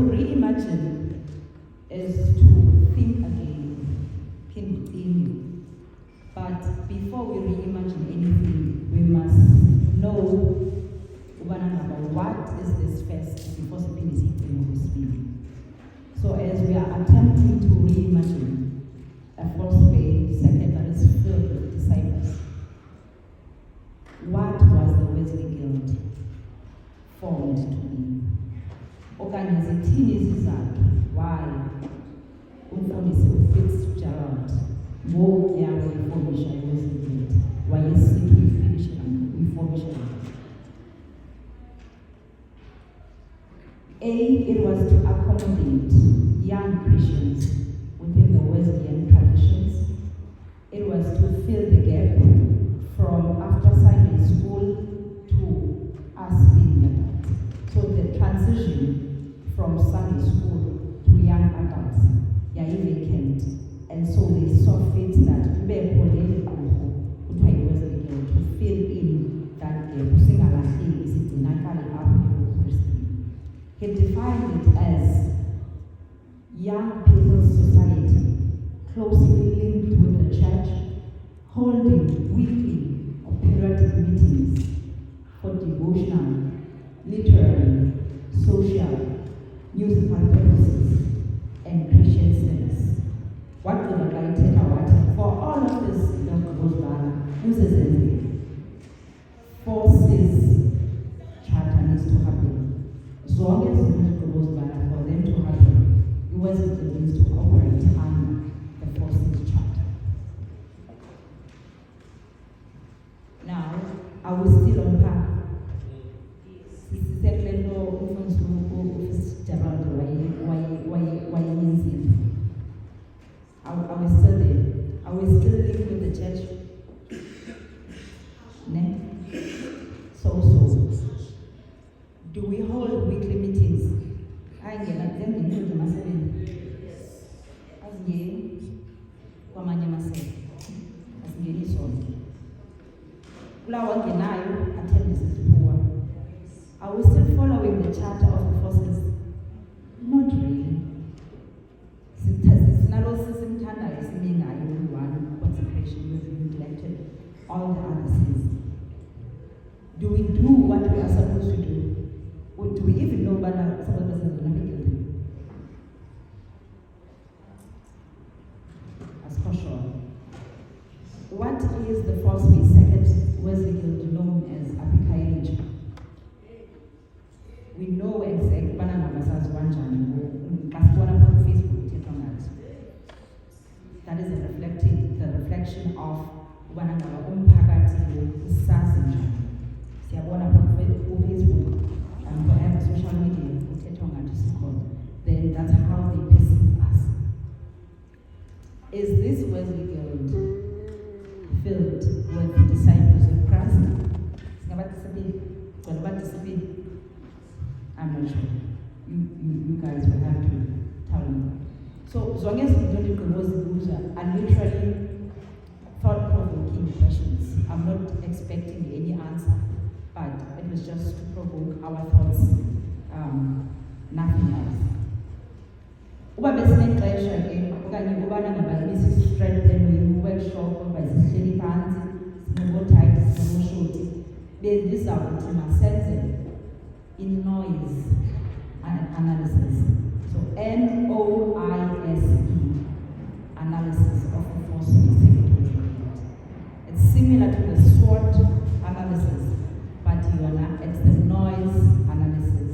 reimagine is to think again, in. But before we reimagine anything, we must know what is this first before we speak. So as we are attempting to reimagine a false way, second, that is filled with disciples, what was the Wesley Guild formed to be? Okanye zithini izizathu why umfundisi uFitzgerald ngokuya kweformisha yeWesley Guild wayesithi uyiformisha. It was to accommodate young Christians within the Wesleyan traditions. It was to fill the gap from after Sunday school to us being adults. So the transition from Sunday school to young adults, vacant. And so they saw fit that to fill in that gap. He defined it as young people's society, closely linked with the church, holding weekly or periodic meetings for devotional, literary, social, musical purposes, and Christian service. What do I tell you? For all of this, forces charter needs to happen. As long as it goes back for them to happen, it wasn't needs to operate under the forces charter. Now, I will still unpack. I was still there. I was still living with the church. So, do we hold weekly meetings? I get at them in the Masarin. As gay, Wamanya Masay. As gay son. Flower Genayo attend Mrs. Poor. Are we still following the charter of the forces? Not really. Consecration, we've neglected all the other sins. Do we do what we are supposed to do? Or do we even know what our supposed person is going to be guilty? As for sure. What is the false way? Second Wesley Guild known as Apikailage? We know exactly what our one on Facebook. That is the reflection of one another umphakathi isazi siyabona ku Facebook and whatever social media kuthethwa ngathi sikhona, then that's how they perceive us. Is this Wesley Guild filled with disciples of Christ? I'm not sure. You guys will have to tell me. So, as long as we don't do are literally thought-provoking questions. I'm not expecting any answer, but it was just to provoke our thoughts, nothing else. Uba besinexesha ke okanye ubana ngababisi strengthen workshop bazihleli phansi sinobothayiti sinoboshoti bendizawuthi masenze in-noise analysis. So NOISE analysis of the force effect. It's similar to the SWOT analysis, but it's the noise analysis,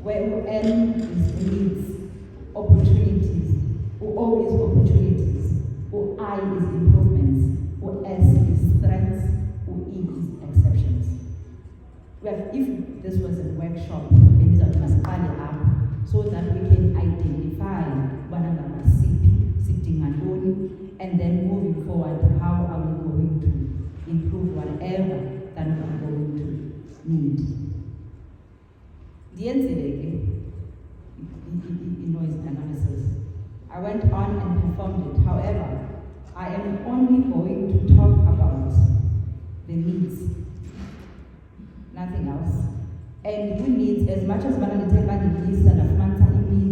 where N is needs, opportunities, O is opportunities, I is improvements, S is threats, E is exceptions. Well, if this was a workshop, Mbiza must add it up so that we can identify one another sitting alone, and then moving forward, how are we going to improve whatever that we are going to need. The noise analysis. I went on and performed it. However, I am only going to talk about the needs, nothing else. And we need, as much as one of the list and of needs,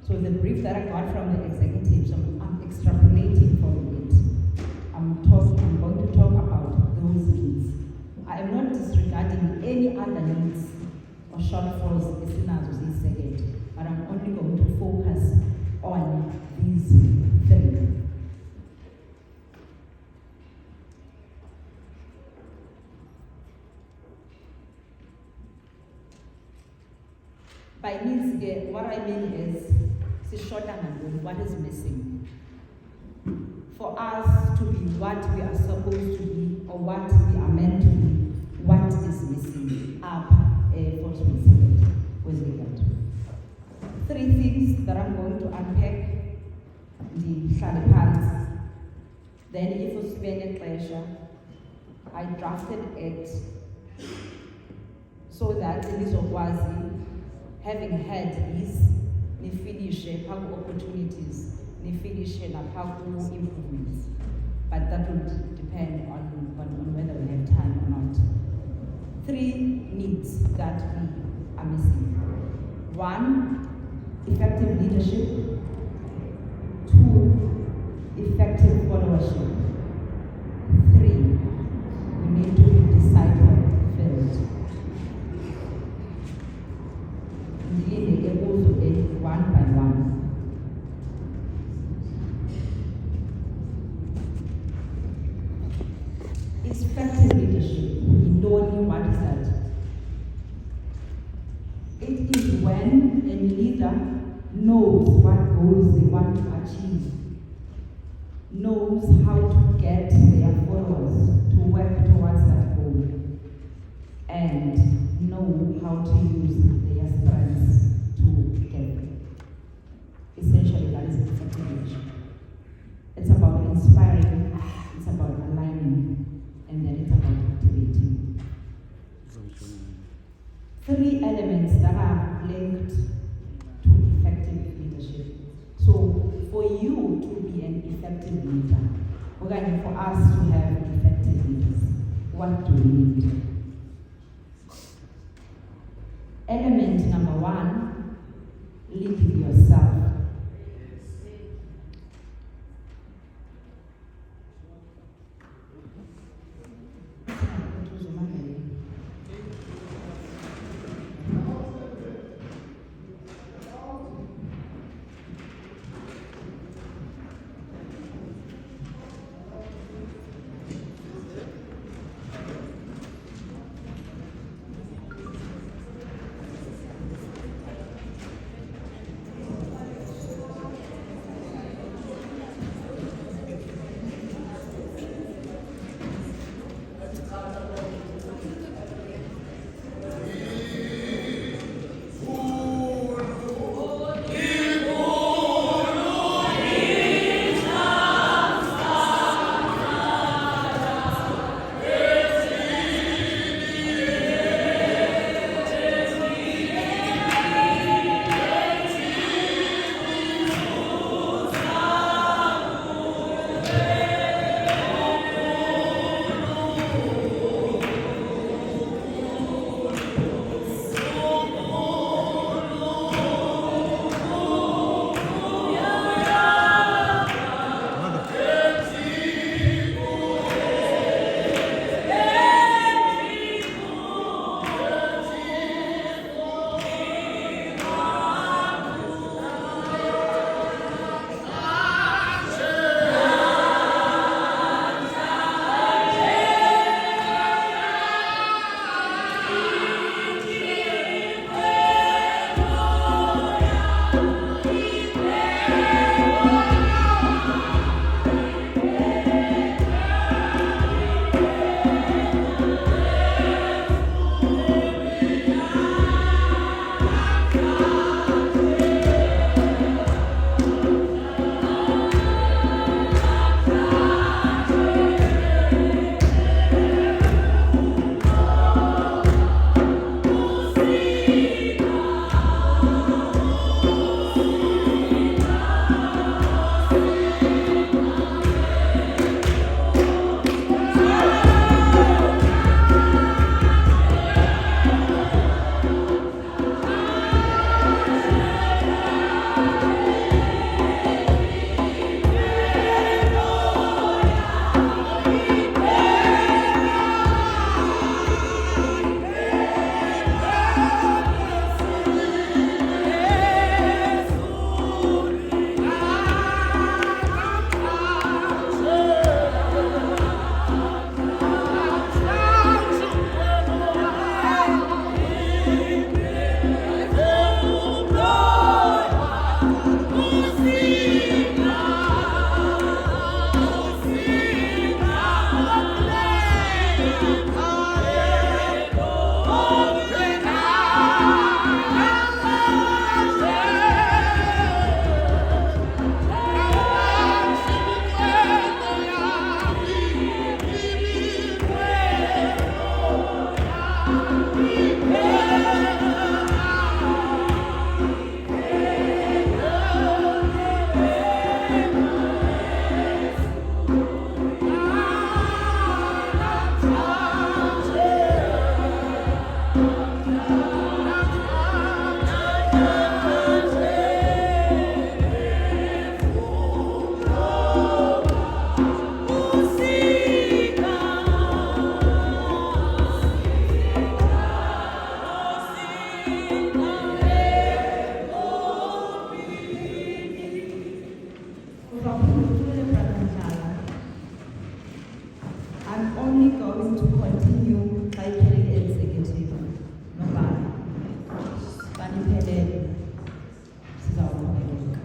So the brief that I got from the executives, I'm extrapolating from it. I'm going to talk about those needs. I am not disregarding any other needs or shortfalls in second, but I'm only going to focus on these three. By needs, what I mean is, what is missing. For us to be what we are supposed to be, or what we are meant to be, what is missing? Up, with regard. Three things that I'm going to unpack. The parts. Then, if you spend a pleasure, I drafted it so that it is Wazi, having had this, ni finish opportunities, ni finish improvements. But that would depend on whether we have time or not. Three needs that we are missing. One, effective leadership. Two, effective followership. Three, we need to be disciple-filled. One by one. Effective leadership. What is that? It is when a leader knows what goals they want to achieve, knows how to get their followers to work towards that goal, and know how to use their strengths to get there. Essentially, that is effective leadership. It's about inspiring, it's about aligning, and then it's about activating. Three elements that are linked to effective leadership. So, for you to be an effective leader, or for us to have effective leaders, what do we need? Element number one, leading yourself. only going to continue by carrying executive. Nobody. Baniphelele. Sizawuqhubeka.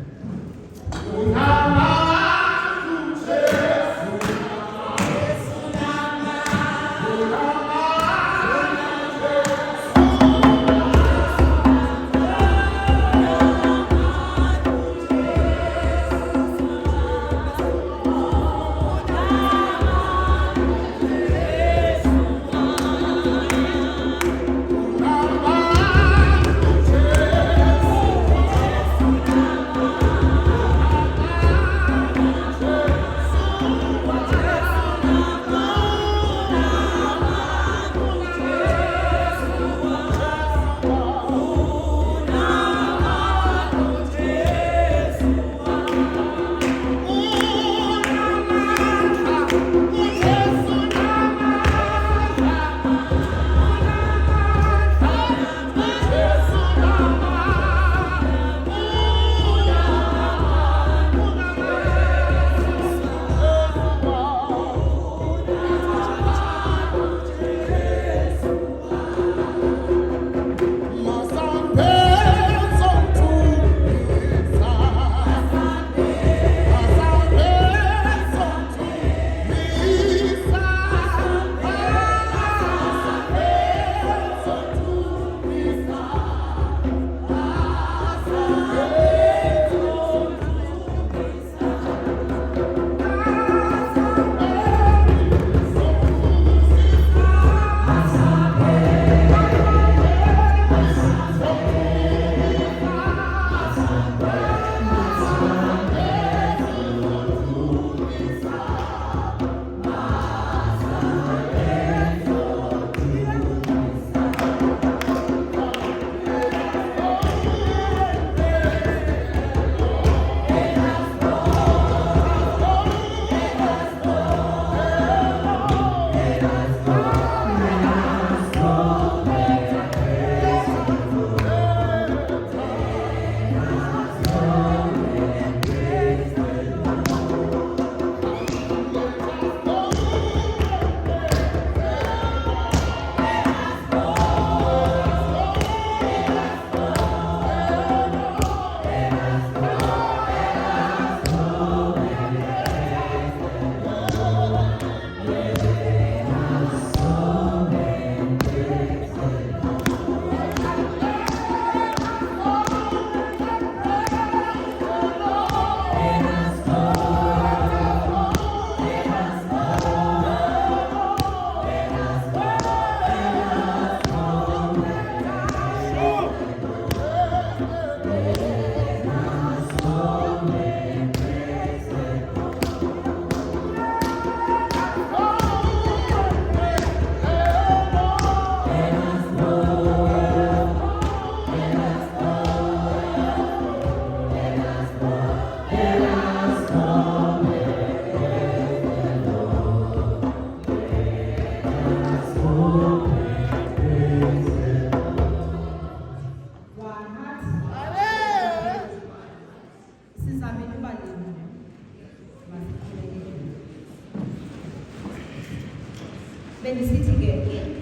Bendisithi-ke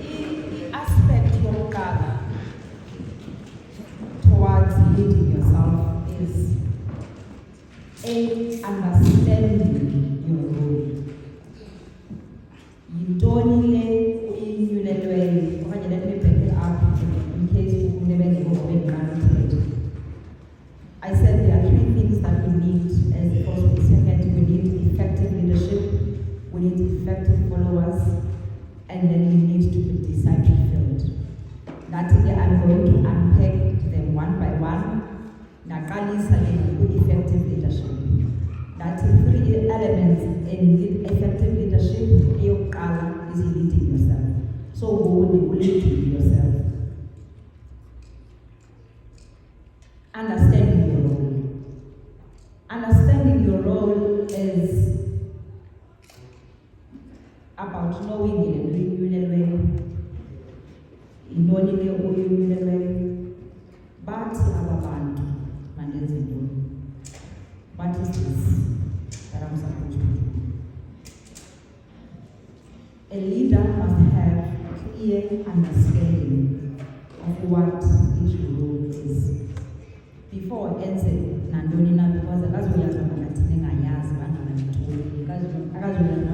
i-aspect yokuqala towards leading yourself is understanding your role. Yintoni le uyinywelelweyo, okanye let me back it up in case I said there are three things that we need as the first week. Second, we need effective leadership, we need effective followers, and then we need to be disciple-filled. That's it, I'm going to unpack them one by one. Naqalisa with effective leadership. That's three elements in effective leadership. Eyokuqala is leading yourself. So who will lead yourself? Understanding your role. Understanding your role is about knowing in a renewal way, knowing your renewal way, but what is this that I'm supposed to do? A leader must have clear understanding of what each role is. Before enze nantoni na, because akazoyazi uba ngathini engayazi bangabanitholi akazoyazi na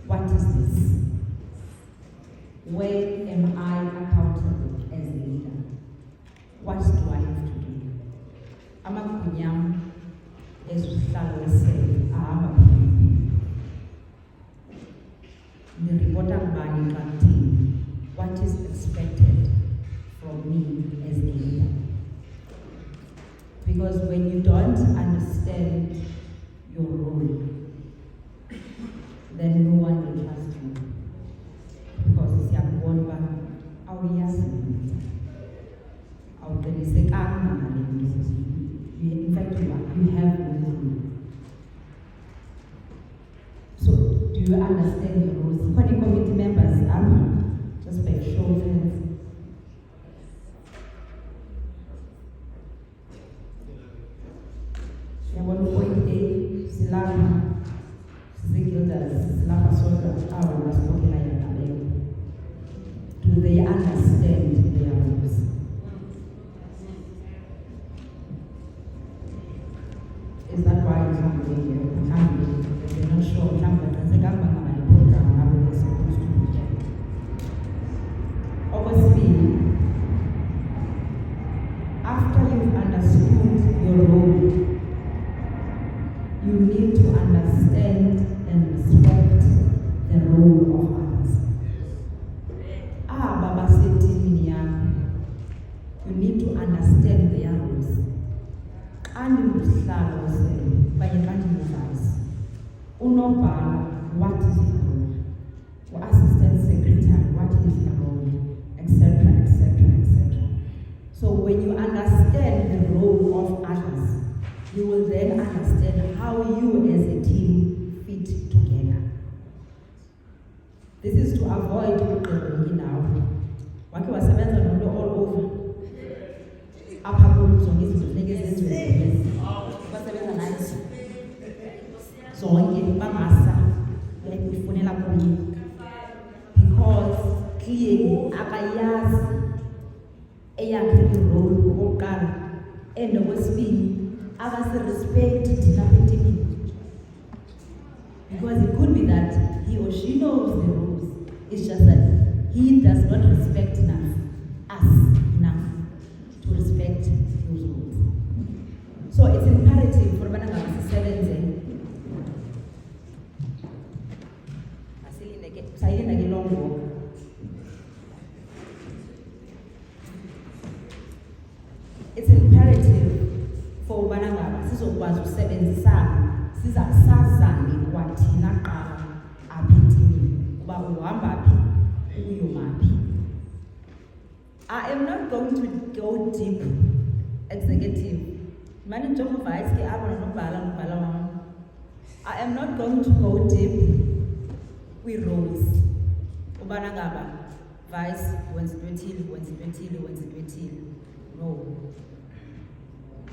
what is this? Where am I accountable as a leader? What do I have to do? Amagunyam ezuhlalo wesele ahamba phambili. Niripota kubani xa kuthini? What is expected from me as a leader? Because when you don't understand your role, then no one will trust you. Because siyakubona uba awuyazi awuqinisekanga ngale nto. In fact, you have no clue. So, do you understand your roles? Quite committee members, just by show of hands. Yabona point A, silapha zigilders, silapha sonke abo basibokela yangaleyo. Do they understand their roles? Is that why you can't be here? You can't be. They're not sure. You can't be. That's a government program. How are they supposed to do that? Obviously, after you've understood your role, you need to understand and respect the role of others. Baba said, you need to understand their roles. And uhlalo wesele kanye kanti-advice. Unobhala, what is your role? Assistant secretary, what is your role? Etc., etc., etc. So when you understand the role of others, you will then understand how you as a team fit together. This is to avoid Debunking now. Wake wasebenza nomuntu all over. Apha kuzo izinto funeke zenziwe. Basebenza nathi. Zonke bangasa ufunela kunye. Because clearly akayazi eyakhe irole okokuqala and okwesibini akasi-respect thina etimini. Because it could be that he or she knows the rules. It's just that he does not respect us enough to respect those rules. So it's imperative for abana ngabasisebenze sayilinde ke long walk. It's imperative for ubana ngaba sizokwazi ukusebenzisana sazane kwathina qala apha etimini uba uhamba phi uyomaphi. I am not going to go deep executive. Manager vice ke aba nobhala wami. I am not going to go deep with roles. Ubana ngaba vice wenza into no.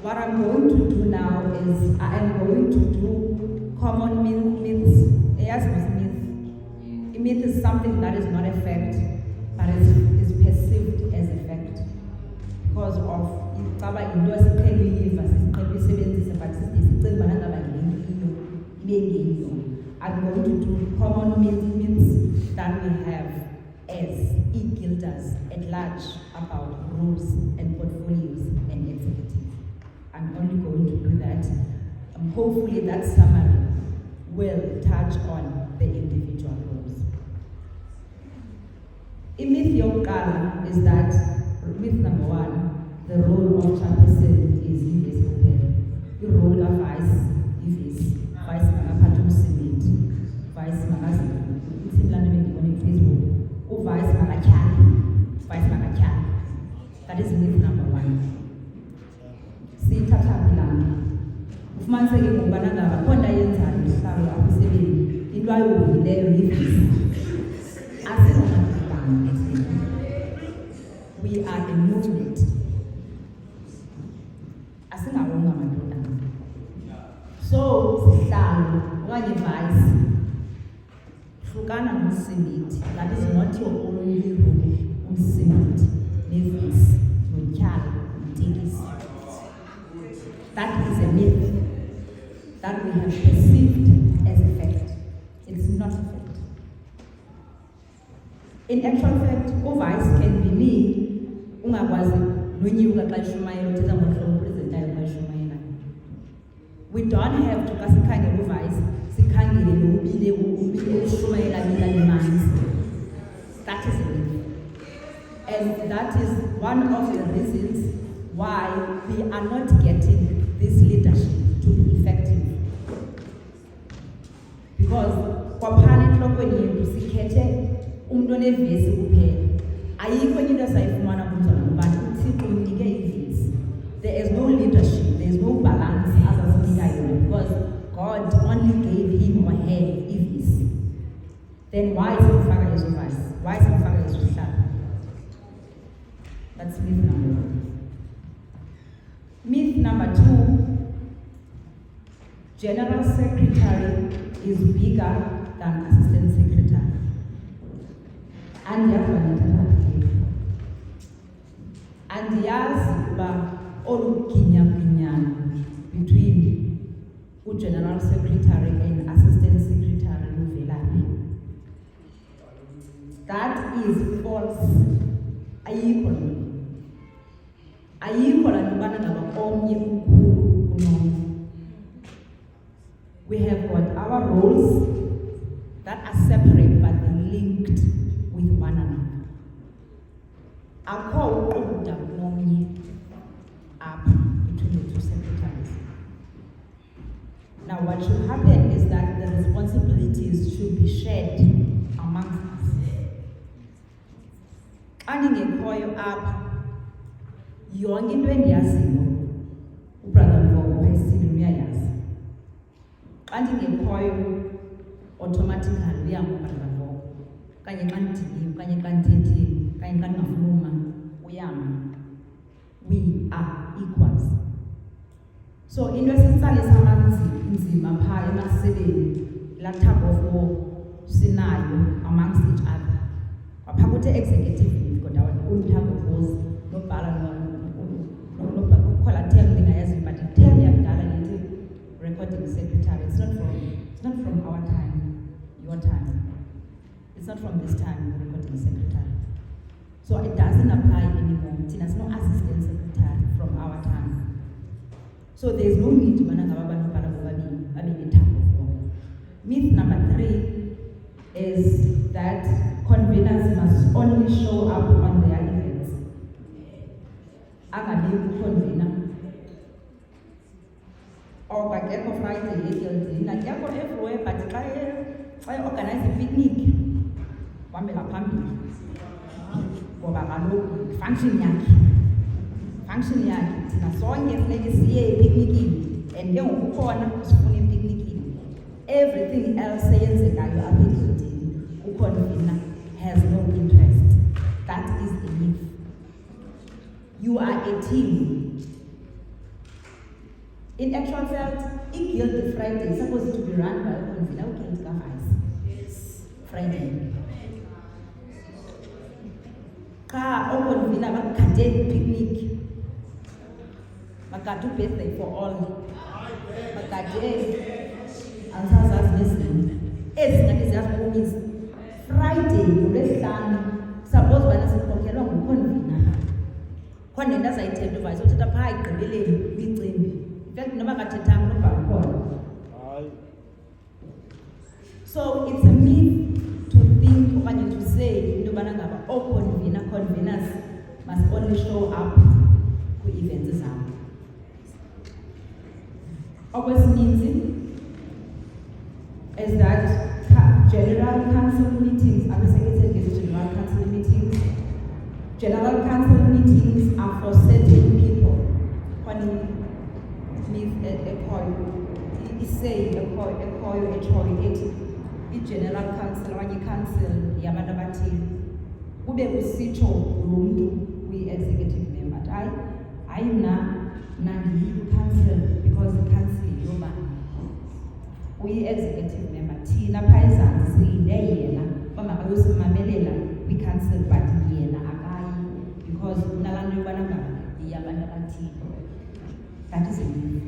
What I'm going to do now is I am going to do common myths. Yes, myth. A myth is something that is not a fact, but is perceived as a fact because of I'm going to do common myths that we have as e-guilders at large about roles and portfolios and executives. I'm only going to do that. Hopefully that summary will touch on the individual roles. In myth yokuqala is that myth number one, the role of chairperson is invisible. The role of vice is vice makaphatha umsebenzi, vice makazi isimlando bengibone Facebook, vice makatyhala, vice makatyhala. That is myth number one. Sithatha philana. Ufumaniseke ngokubana ngaba khona yenzayo mhlawumbe apho isebeni into ayoyileyo yivisa. We are a movement. Asingawonga amadoda. So sihlalo okanye vice hlukana nomsindisi. That is not your only role, umsindisi, nevisi, notyala, notekisi. That is a myth that we have perceived as a fact. It is not a fact. In actual fact, vice can be me, ungakwazi nonyuka xa ishumayela uthetha ngohlobo upresentayo xa ishumayela. We don't have to kasikhangela vice, sikhangele ubile ushumayela mina nemanzi. That is it. And that is one of the reasons why we are not getting this leadership to be effective. Because kwaphana enhlokweni yethu sikhethe umuntu onevesi kuphela. Ayikho into esayifumana kumzana ngubani uThixo unike ivesi. There is no leadership, there is no balance azasinika yona, because God only gave him or her ivesi. Then why simfaka yezo vice? Why simfaka yezo hlala? That's myth number 1. Myth number 2, General Secretary is bigger than Assistant Secretary. And yazi ba olukinyana between General Secretary and Assistant Secretary uvelaphi. That is false. Ayikho la nobana ngaba omnye ukhulu kunomnye. We have got our roles that are separate but linked with one another. Akho uqoda nomnye up between the two secretaries. Now what should happen is that the responsibilities should be shared amongst us. Xa ndingekhoyo apha, yonke into endiyaziyo ubrother Mvogo wayesile uyayazi. Xa ndingekhoyo automatically uyambrother Mvogo. Kanye xa ndidiniwe, kanye xa ndithethile, kanye xa ndingafuna uyama. We are equals. So into esitsalisa nzima phaa emasebeni, la tug of war sinayo amongst each other. Apha kuthe executive leave kodwa tug of wars nobhala ukukhola term ndingayazi, but term yakudala lithi recording secretary. It's not from our time, your time. It's not from this time, recording secretary. So it doesn't apply anymore. There's no assistant secretary from our time. So there's no need to Myth number 3 is that conveners must only show up on their events. Angabi convener. Or bakekho Friday eguilding, nakekho everywhere, but xa organize a picnic, wambela phambili. Ngoba kaloku function yakhe thina sonke funeke siye epicnicini, and ke ngoku khona sifuna epicnicini. Everything else eyenzekayo apha eguildini uconvener has no interest. That is a myth. You are a team. In actual fact, Guild Friday is supposed to be run by a convener who can come as Friday. Ka okonvener bakade picnic, bakade birthday for all, bakade ansazas listening. Ezinye ziyazibonisa Friday ngolwesihlanu suppose bana sikhokhelwa nguconvener. Khona into azayithetha uvice uthetha phaa igqibeleni kwicimbi. In fact noba kathethanga nobhala khona. So it's a myth to think okanye to say into yobana ngaba conveners must only show up kwi-events zabo. Okwesininzi is that General Council meetings, General Council meetings. General Council meetings are for certain people. General Council, Council, yabantu abathile. Kube kusitsho umuntu kwi-executive member. I nandi council because the council yoba. We executive member thina phaa ezantsi silinde kwi-council but yena akayi because unalaa nto yobana ngaba iyabantu abathile. That is a myth.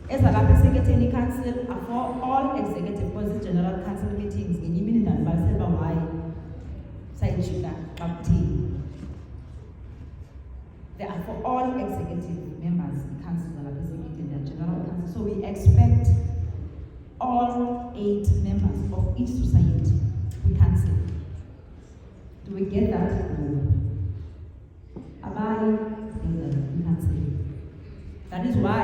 Ezalapha eseketheni i-council are for all executive, because general council meetings ngenye imini ndandibalisela uba why sayijika xa kutheni. They are for all executive members, council zalapha eseketheni, their general council. So we expect all 8 members of each society we council. Do we get that? No. Abai, we council. That is why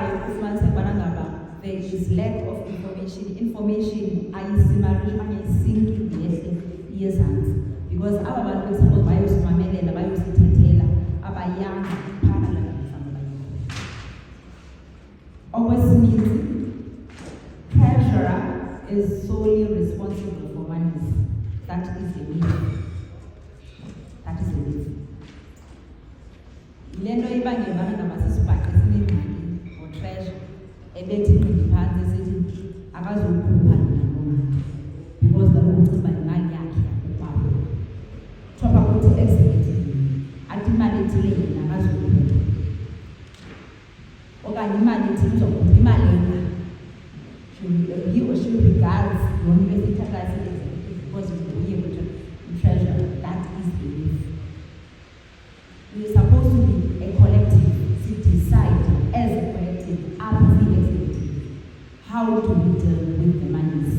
there is lack of information. Information years because our bantu suppose bayosimamelela bayosithethela abayanga parallel okwesibili, treasurer is solely responsible for monies. That is a myth. That is a myth. Lento ibangela ngaba sisibhaqe sinengxaki for treasure ebethi ngiphansi sithi akazokhupha noma because bakuba imali yakhe yakubaba. Thoba ukuthi executive athi imali ethile yena akazokhupha. Okanye imali ethile uzokhupha imali yena. He or she regards the university as executive because we are able to treasure. That is the myth. We are supposed to be a collective to decide as a collective, as the executive, how to deal with the monies.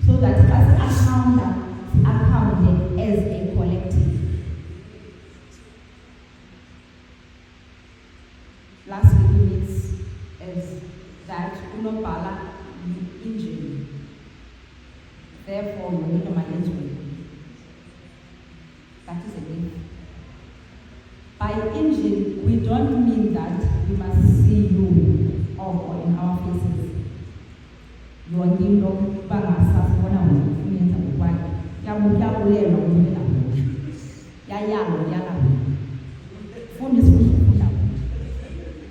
So that as accounted as a collective. Lastly, means is that unobhala injury. Therefore, we need a management. That is a myth. By engine, we don't mean that we must see you or in our faces. You are new dog, Banasa, one of the white. Yamuya, Yaya, phone is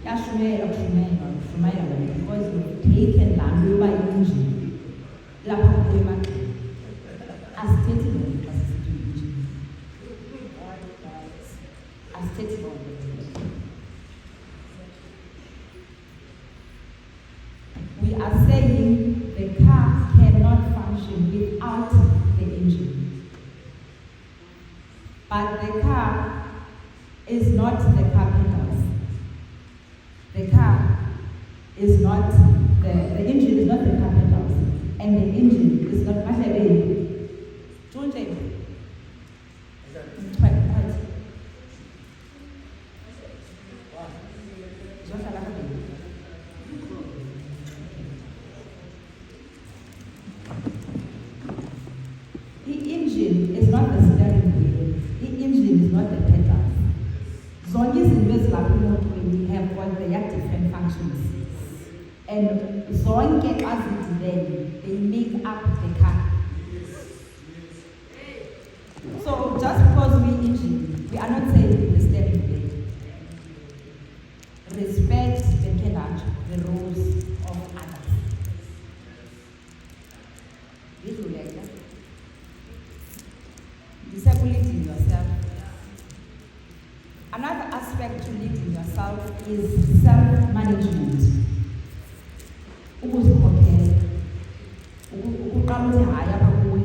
Yashumay, because you've taken land by engine. As stated we are saying the car cannot function without the engine. But the car is not the carpenters. The car is not, the engine is not the carpenters. And the engine is not Mahlebe. The engine is not the steering wheel. The engine is not the pedals. Zonke izinto ezilapha emotweni have got their different functions. And zonke azidilele, they make up the car. So just because we engine, we are not saying the steering wheel. Respect the pedal, the rules of others. This will like that. Discipline yourself. Another aspect to leading yourself is self-management. Ukuzikhokhela. Uqala uthi hayi apha kuwe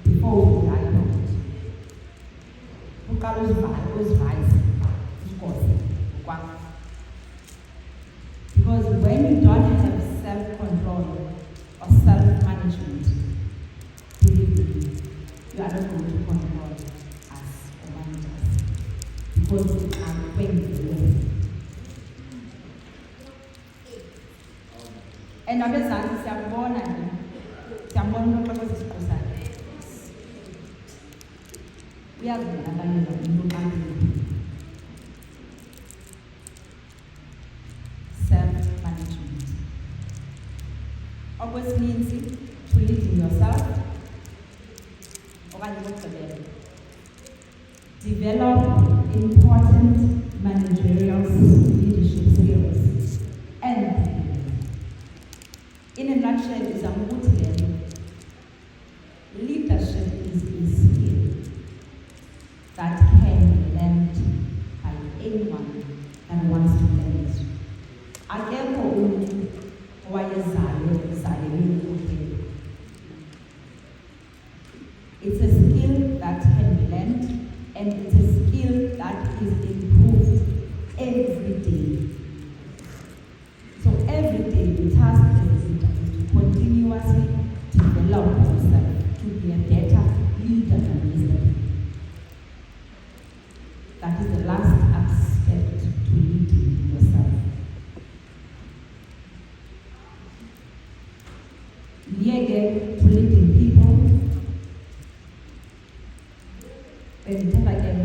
before uthi hayi apha kuthi. Uqala uzivayise, uzikhokhele kwakho. Because when you don't have self-control or self-management, believe me, you are not going to control us or manage us. Because we are going to win. And abezansi siyabona umuntu kwezisikhosana. Uyazibona abanye umuntu phambili. Self-management. Okwesininzi, to leading yourself. Develop important managerial leadership skills. And in a nutshell, is a akekho umntu owayezalelwe ukuhotela. It's a skill that can be learned, and it's a skill that is improved every day. So every day the task is to continuously develop yourself to be a better leader than yesterday. That is the last aspect to leading yourself. To leading people. Effective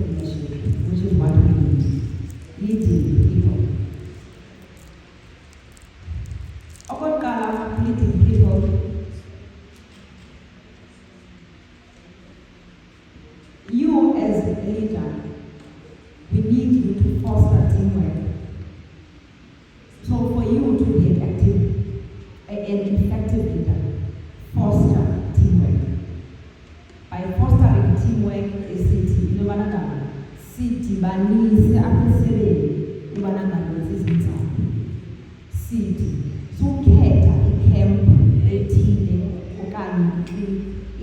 leadership, which is what we need. Leading people. Leading people. You as a leader, we need you to foster teamwork. So for you to be an effective leader, foster teamwork. By fostering teamwork, is city banise aphesele ibanangalo sizinzayo. City sukhetha icamp ethile okanye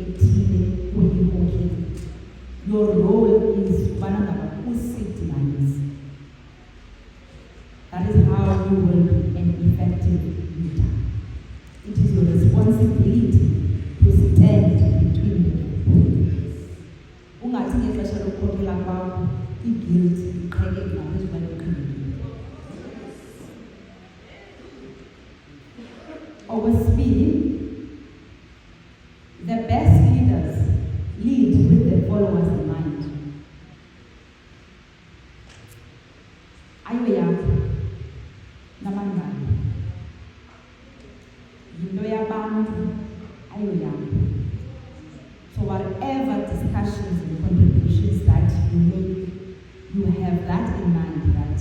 ethile kuyihokela. Your role is banangalo kusiti banise. That is how you will be an effective leader. It is your responsibility to stand between the people. Ungathi ngexesha lokukhokhela kwakho i-guilt iqheke ngaphezu kwaloqhinga. Okwesibili, the best leaders lead with their followers in mind. Ayo yakho nabangani. Yinto yabantu ayo yakho. So whatever discussions and contributions that you make, you have that in mind that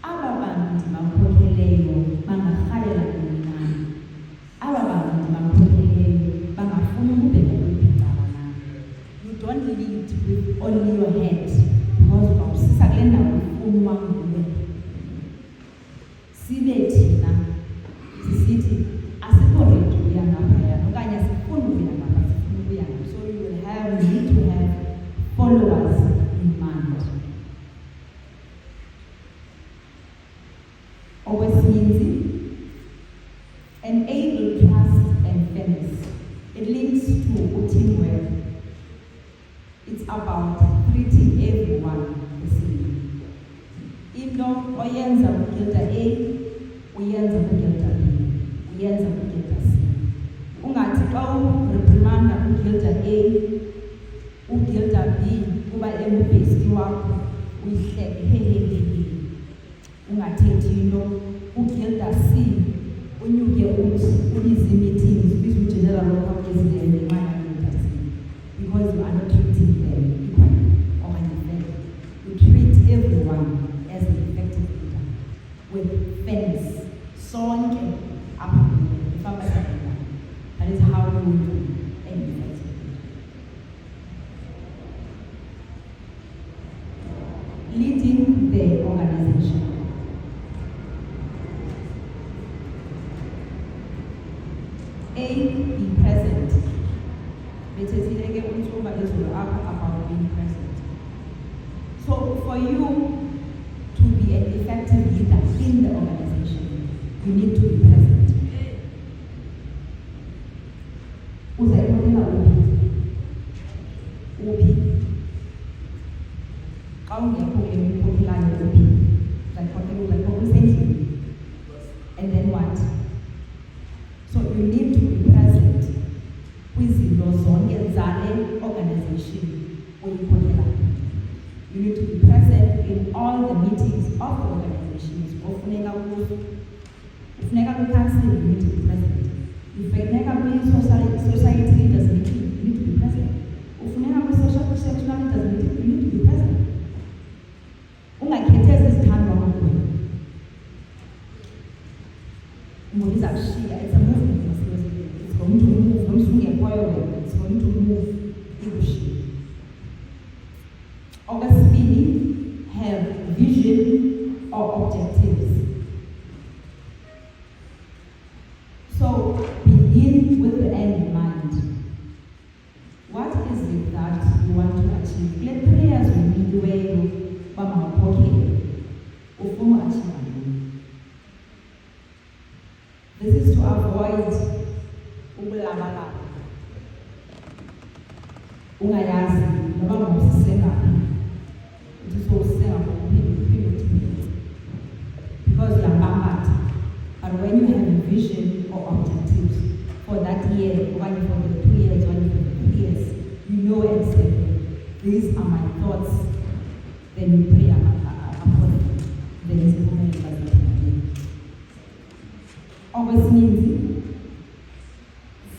aba bantu ndibakhokheleyo bangarhalela kunani. Aba bantu ndibakhokheleyo bangafuna ukubheka kwipicala nami. You don't lead with only your head, because uzawusisa kule ndawo ufunwa nguwe. Sibe thina sisithi asikho ready ukuya ngaphaya okanye asifuni ukuya ngapha, sifuna ukuya ngapha. So you need to have followers in mind. Okwesibili, enable trust and fairness. It links to teamwork. It's about treating everyone the same. Into oyenza kugilda A, uyenza kugilda B, uyenza kugilda C. Ungathi xa ureprimanda kugilda A, ugilda B, kuba embhesti wakho, uyihleke hehehehe. Ungathethi into, ugilda C, unyuke ubize meetings, ubize ugeneral local president ngenxa yagilda C. Because you are not treating them equally or unfairly. You treat everyone as an effective leader with fairness. Sonke apha ifamba sabela. That is how you will be an effective leader. Leading the organization. A, be present. Bethetheleke umthuba ezulu apha about being present. So for you to be an effective leader in the organization, you need to be present. Uzayikhokhela uphi? Xa ungekho emikhokhelayo uphi? Uzayikhokhela usendlini. And then what? So you need to be present kwizinto zonke zale organization oyikhokhelayo. You need to be present in all the meetings of the organizations. Ufuneka kwi-council, you need to be present. Ufuneka kwi-society leaders meeting, you need to be present. Ufuneka kwi-sectional leaders meeting, you need to be present. Ungakhethezi izithandwa ngokuwe. Mbiza kushiya, it's a movement. It's going to move. It's going to move. Okwesibili, have vision or objectives. This is to avoid ukulabalala. Ungayazi noma ngosisengapi. Because you are bound. But when you have a vision or objectives for that year, one for the 2 years, one for the 3 years, you know and say, these are my thoughts, then you pray upon it. There is a moment that you can. Always means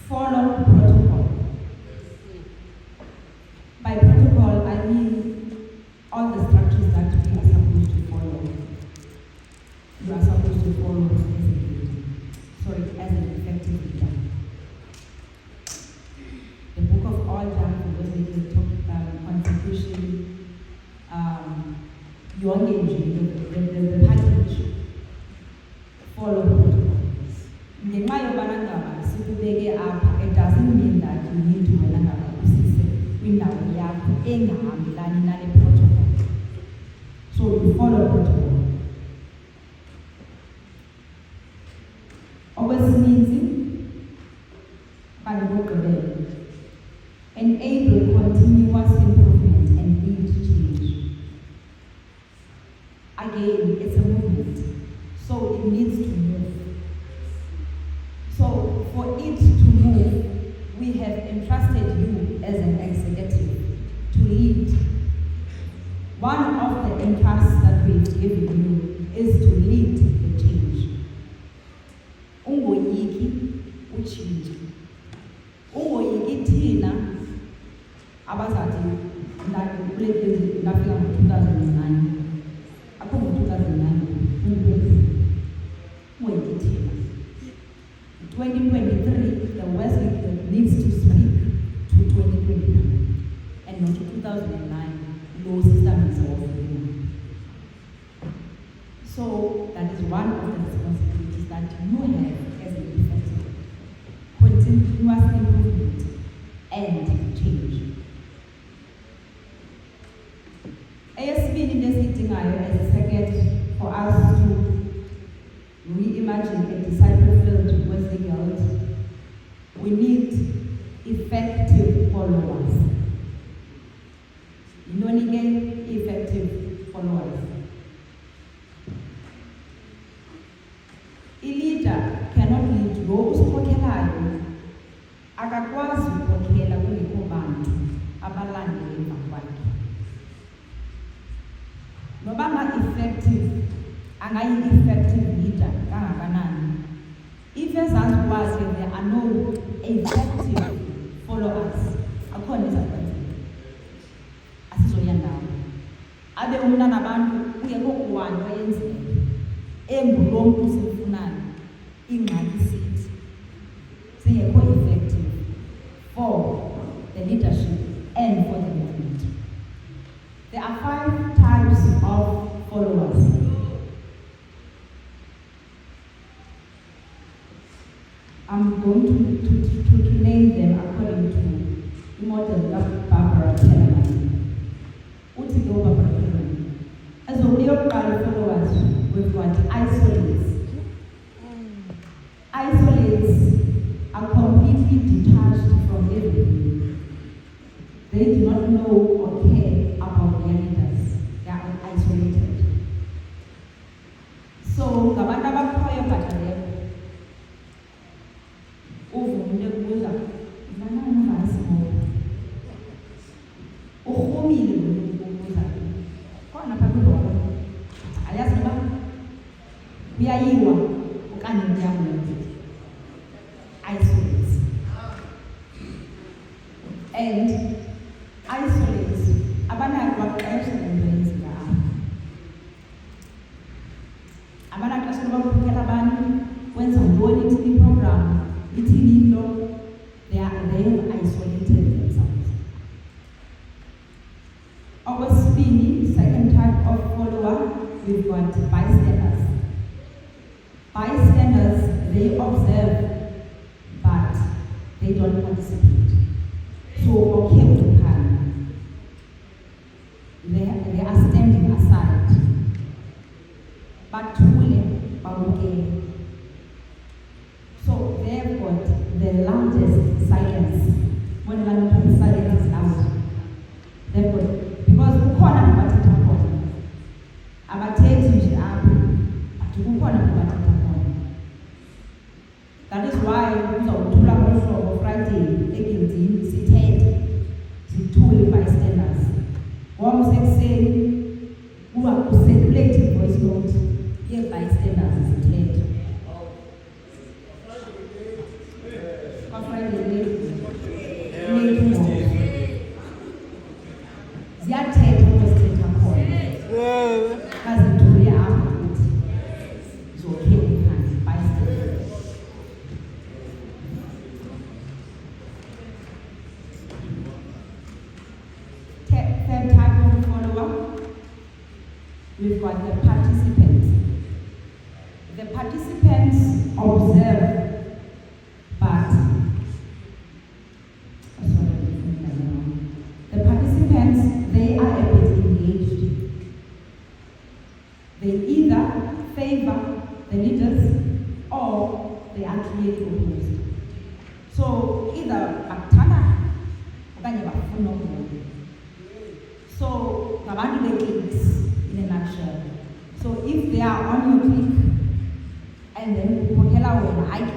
follow protocol. By protocol, I mean all the structures that we are supposed to follow. You are supposed to follow as an effective leader. The book of all John, Wesley talked about contribution, your engine, the package, follow protocol. It doesn't mean that you need to protocol. So you follow protocol. Always means enable continuous improvement and lead change. Again, it's a movement, so it needs to move. So for it to move, we have entrusted you as an executive to lead. One of the entrusts that we've given you is to lead the change. Ungoyiki uchinji. Ungoyiki thina abazathi ngafika ngo-2009. Apho ngo-2009 ungoyiki thina. 2023, the Wesley needs to speak to 2023 and not to 2009. Low system is over. So that is one of the responsibilities that you have as an effective, continuous improvement and change. ASB is sitting as a second for us to reimagine a disciple-filled Wesley girls. We need effective followers. You know, again, effective followers. A leader cannot lead those who akakwazi ukukhokhela kungekho bantu abalandela emva kwakhe. Noba effective, effective leader kangakanani. If ezazi kwazi there are no effective followers, akhona izakwenza. Asizoya ndawo. Abe umna nabantu kungekho kuwani wayenzeke. Embulo muntu sifunayo ingxaki sithi singekho effective for the leadership and for the movement. There are 5 types of followers. I'm going to name them according to the model of Barbara Kellerman. What's the Barbara Kellerman? As a real followers, we've got isolates. Isolates are completely detached from everything. They do not know or care about their leaders. They are isolated. So, ngabantu abakhoyo bataleko. Uvumile kubuza, "Mama ngivasi ngoba." Urhumile ukubuza. Khona phakathi kwabo. Ayazi ba? Uyayiwa okanye uyamuyenza. Isolates. And isolates abanako baxesha lenza ngabo. Abanaxesha lokukhokela abantu wenza ntoni ithi program ithini into they have isolated themselves. Okwesibini, second type of follower, we've got bystanders. Bystanders, they observe but they don't participate. So okay to come. They are standing aside. But truly, okay. they've got the loudest silence. When the silence is loud, they've got, because ukhona nabathetha khona. Abathethi nje apho, but ukhona nabathetha khona. That is why uzawuthula ngohlobo Friday ekindini sithethe, sithule bystanders. Ngomso ekuseni ucirculate voice note ye-bystanders sithethe. Ziyathetha ukuzithetha khona. Bazithule apha ukuthi zokhele phansi bystanders. Third type of follower, we've got the participants. The participants observe, but the participants, they are a bit engaged. They either favor the leaders or they are clearly opposed. So either bakuthanda okanye bafuna ukubona. So ngabantu be-cliques in a nutshell. So if they are on your clique and then ukhokhela wena hayi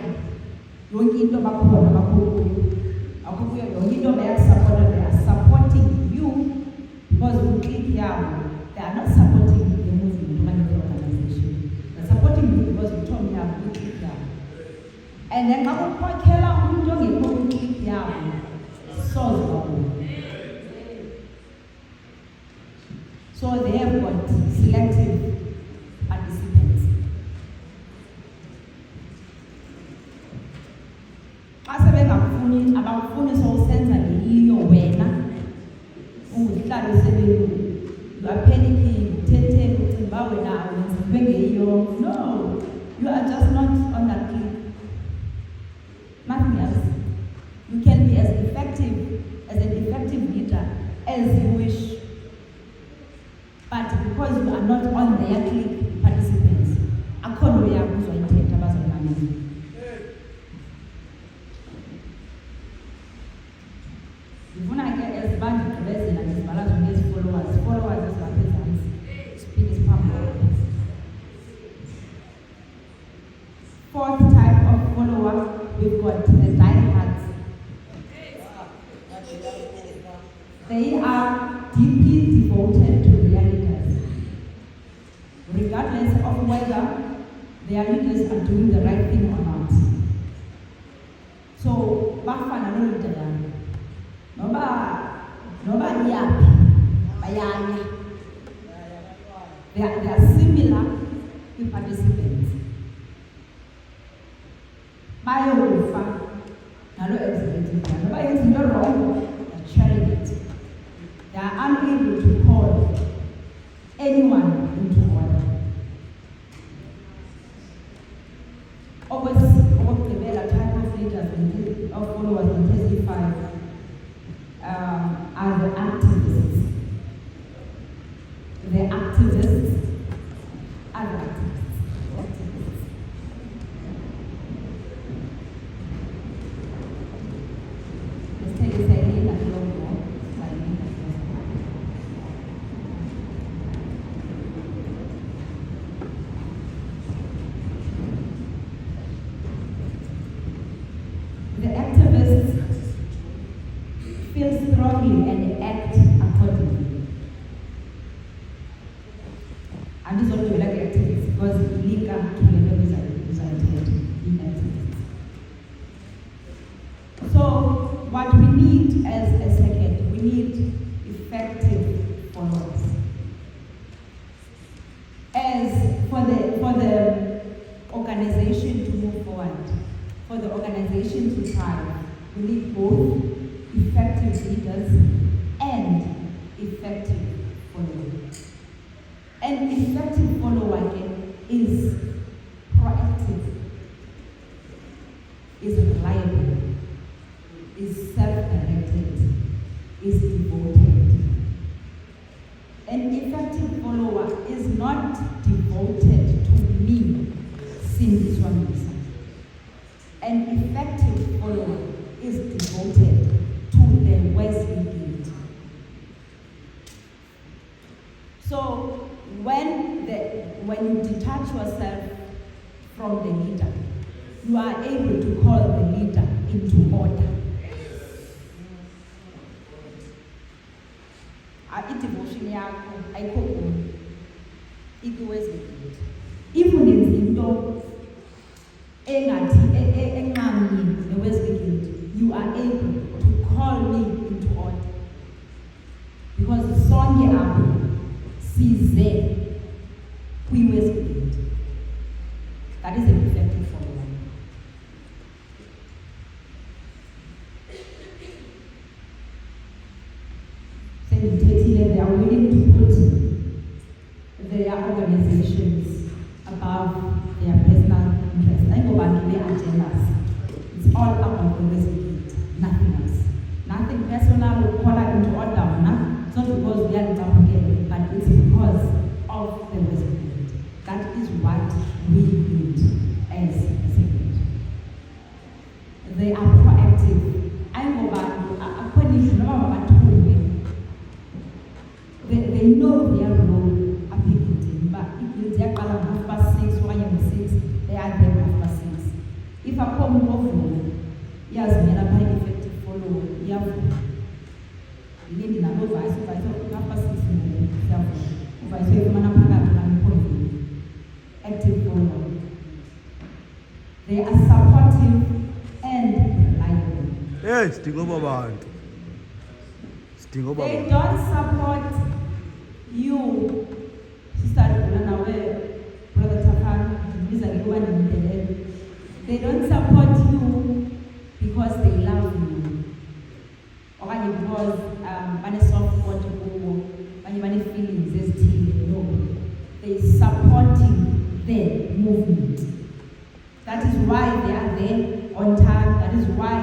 yonke into bakhona bakhona akubuye yonke into bayakusupporta, they are supporting you because uklicque yabo, they are not supporting the movement or the organization. They are supporting you because uthomi yabo uklicque yabo. And then xa ukhokhela umuntu ongekho uklicque yabo soze babone. So they have got selective participants. Xa sebengafuni abafuni sowusenza leyiyo wena uhlale you are panicking, uthetheni ucinga uba wena wenziwe ngeyiyo. No, you are just not on that clique. Nothing else. You can be as an effective leader as you wish. But because you are not on their clique participants, akho nto yakho uzoyithetha bazoyimamela. Ndifuna ke ezibandigqibezela ndizibhala zonke ezi-followers ezibapha ezantsi, siphinde siphambili. Fourth type of follower, we've got the diehards. They are deeply devoted to their leaders, regardless of whether their leaders are doing the right thing or not. So, bafana no-leader yami. Noba iyaphi, bayaya. They are similar to participants. Bayokufa nalo executive, noba yenza into wrong, they're sharing it. They are unable to call anyone into order. Okugqibela type of leaders of followers in testify are the activists. The activists are the activists. Let's take a second and go more. The activists feel strongly and act accordingly. And this is what we like activists because we link up to the levels in activists. So what we need as a second, we need effective followers. As for the organization to move forward, for the organization to thrive, we need both effective leaders and effective followers. An effective follower again is proactive, is reliable, is self-directed, is devoted. An effective follower is not devoted to me, Cindy Mbiza. An yourself from the leader, you are able to call the leader into order. I-devotion yakho ayikho kuyo, ikuWesley. Even into engathi enqamni neWesley, you are able to call me into order. Because sonke apho size kwiWesley. That is an effective follower. They are willing to put their organizations above their personal interests. I know about their agendas. It's all about the Wesley, nothing else. Nothing personal will call it into order. It's not because we are Debunking, but it's because of the Wesley. That is what we need as a segment. They are proactive. I know about they know their role applicable, but if they are 6:30 or 6, they are there 6:30. If I come over, yes, we are by effective follow. You have you need to vice 6 active follow. They are supportive and reliable. Yes, they don't support you, Sister Brother Tapan, Mbiza. They don't support you because they love you, or because when it's soft water, when you feelings is no. They supporting the movement. That is why they are there on time. That is why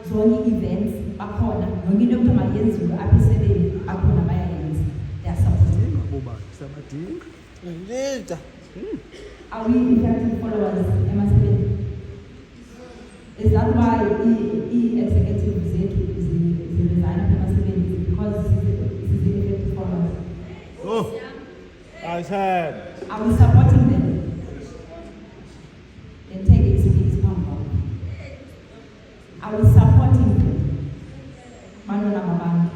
Zoni events bakhona. Nongile mtu mayenzi abesebenzi akhona bayayenza. They are supporting. Are we effective followers? Is that why executive is resigning because this is effective followers? Oh, I said. Are we supporting them? Then take it to this pump. Are we supporting them? Manuela Mabani?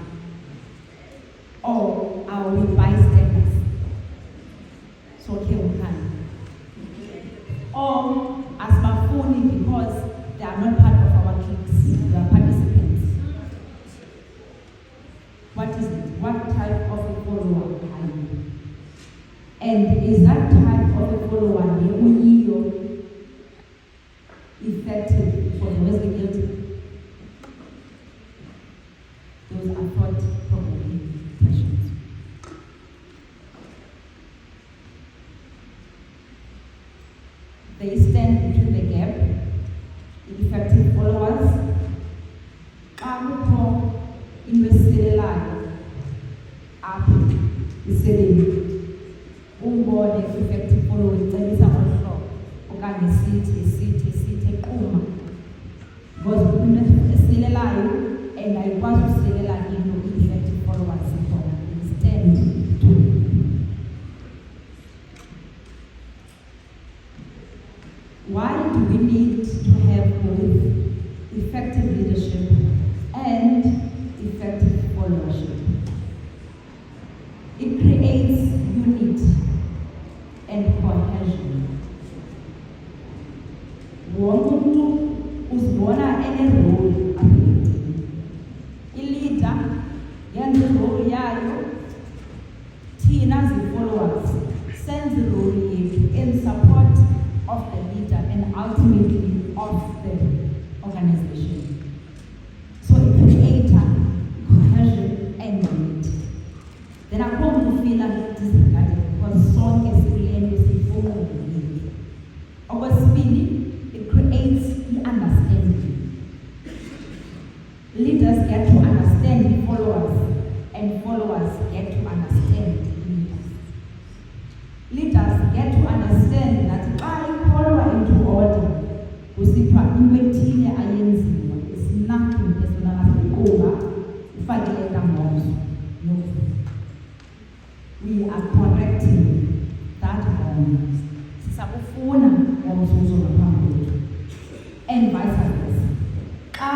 Or are we bystanders? So okay, we can. Or as Bafuni because they are not part of our cliques, they are participants. What is it? What type of a follower are you? And is that type of a follower effective for the Wesley guilty? Those are thought-provoking questions. They stand between the gap, the effective followers. Effective following, and I want to say that effective followers stand to. Why do we need to have both effective leadership and effective followership? It creates unity and cohesion. Womuntu uzibona ene-role ability. I-leader yenza i-role yayo, thina zi-followers senza i-role yethu in support of the leader and ultimately of the organization. So it creates cohesion and unity. Then I come to feel like disregarded because song is really sifuna. Okwesibili, it creates the understanding. Leaders get to understand followers, and followers get to understand leaders. Leaders get to understand that if I follow into order, kusipha imethile ayenziwa, it's nothing personal over ufakile kamozo. No. We are correcting that wrong. ngomzuzu ngaphambi kwethu, and vice versa. Xa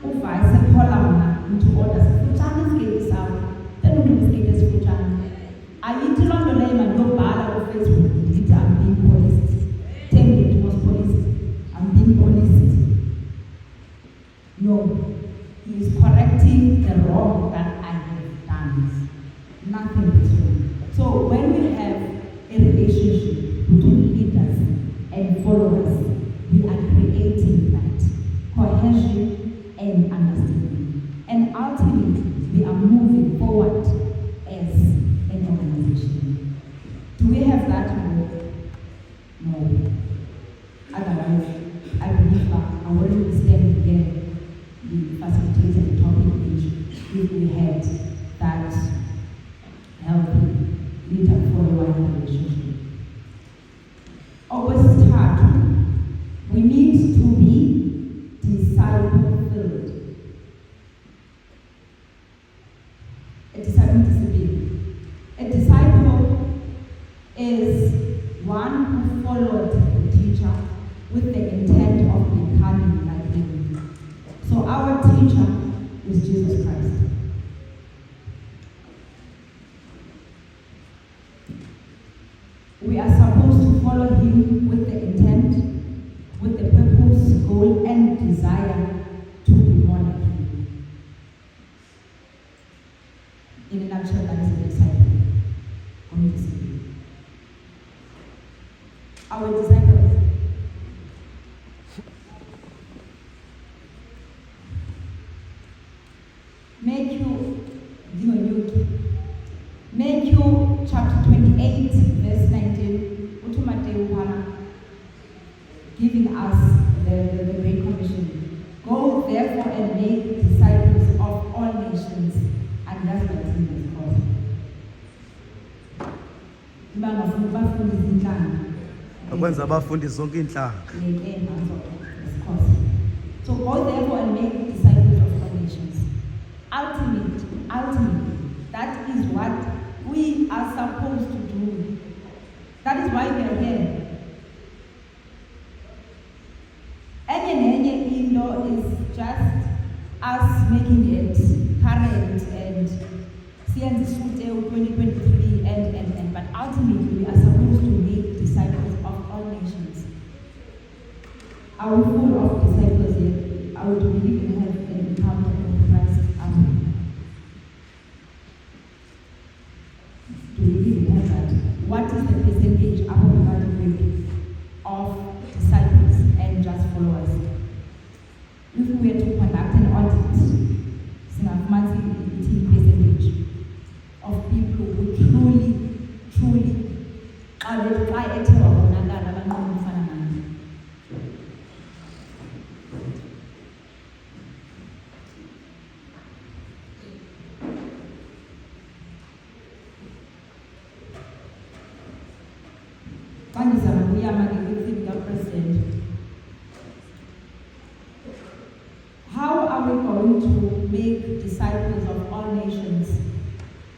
uvice ekhola mna mntu order sifutshane isikeyiti sakho, then umntu isikeyiti esifutshane. Ayithi loo nto leyo mandiyobhala kuFacebook ndithi I'm being policed. Tell me it was policed. I'm being policed. No, he is correcting the wrong that I have done. Nothing is wrong. So when we have a relationship between leaders and followers, we are creating that cohesion and understanding. And ultimately, we are moving forward as an organization. Do we have that? No. Otherwise, I believe I wouldn't be standing here, the facilitator, the topic page, if we had that healthy leader-follower relationship. Always start. We need to be disciple-filled. A disciple is one who followed the teacher with the intent of becoming like him. So our teacher is Jesus Christ. We are supposed to follow him with the intent, with the purpose, goal, and desire to be more like him. In a nutshell, that is a disciple. Our disciples. Matthew chapter 28, verse 19, giving us the Great Commission. Go therefore and make disciples of all nations, and that's what it is called. Akwenza abafundi zonke inhlanga. So go therefore and make disciples of all nations. Ultimately, that is what we are supposed to do. That is why we are here. Any law is just us making it current and CNC 2023 and but ultimately we are supposed to make disciples of all nations. Are we full of disciples yet? I would believe in have an encounter with Christ. Do we even have that? What is the percentage above of disciples and just followers? If we were to conduct an audit, the percentage of people who truly are the President. How are we going to make disciples of all nations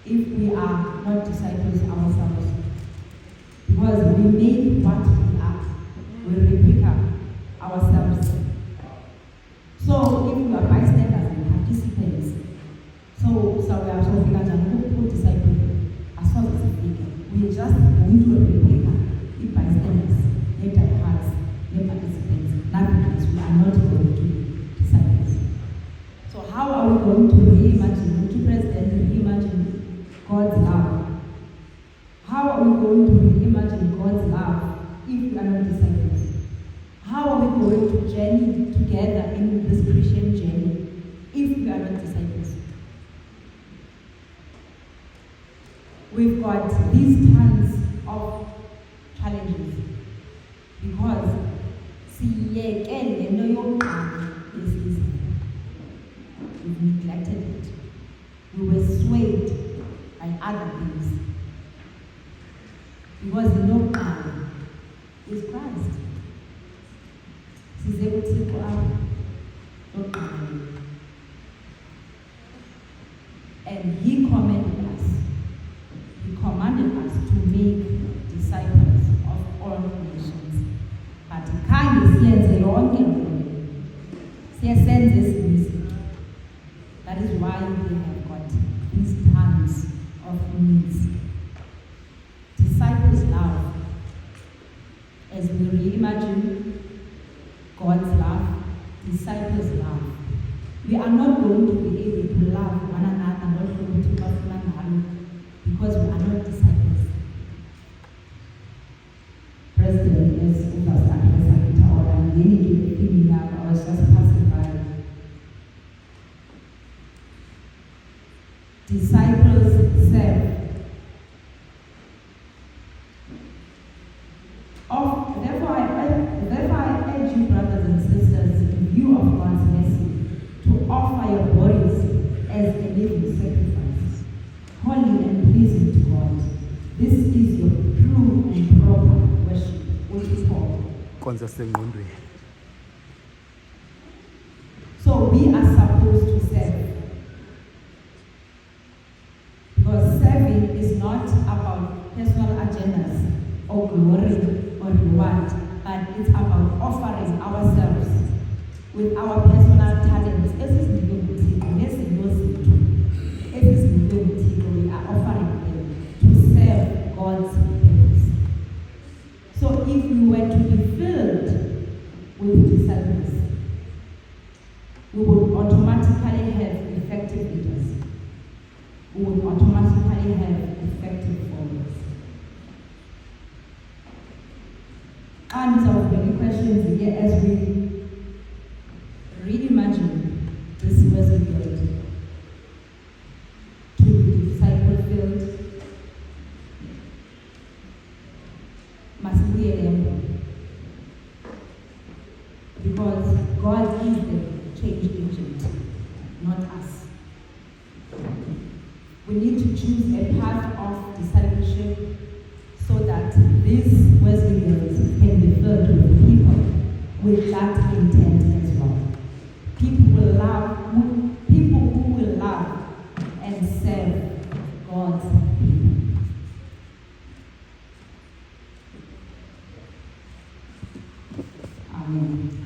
if we are not disciples ourselves? Because we make what we are. We replica ourselves. So if we are bystanders and participants, so we are so disciples as well as we are just going to replica the bystanders, the hearts, the participants. Nothing else. We are not going to be disciples. So how are we going to reimagine, to President, reimagine God's love? How are we going to reimagine God's love if we are not disciples? How are we going to journey together in this Christian journey if we are not disciples? We've got these tons of challenges because we've neglected it. We were swayed by other things. Because no God is Christ. He's able to go out. And he commanded us. He commanded us to make disciples of all nations. yonke loo nto. Siye senze ezinye. That is why we have got these tons of needs. Disciples love. As we reimagine God's love, disciples love. We are not going to be able to love one another because we are not disciples. President, as I'm beginning up, I was just passing by. Disciples serve. Therefore I urge you, brothers and sisters, in view of God's mercy, to offer your bodies as a living sacrifice, holy and pleasing to God. This is your true and proper worship, which is called. So we are supposed to serve. Because serving is not about personal agendas or glory or reward, but it's about offering ourselves with our personal talents. We are offering them to serve God's purpose. So if we were to be filled with disciples, we would automatically have effective leaders. We would automatically have effective followers. And so many questions here as we reimagine this Wesley field to be disciple-filled. Must be a lamb. Because God is the change agent, not us. We need to choose a path of discipleship so that these Wesleyans can be filled with people with that intent as well. People who will love and serve God's people. Amen.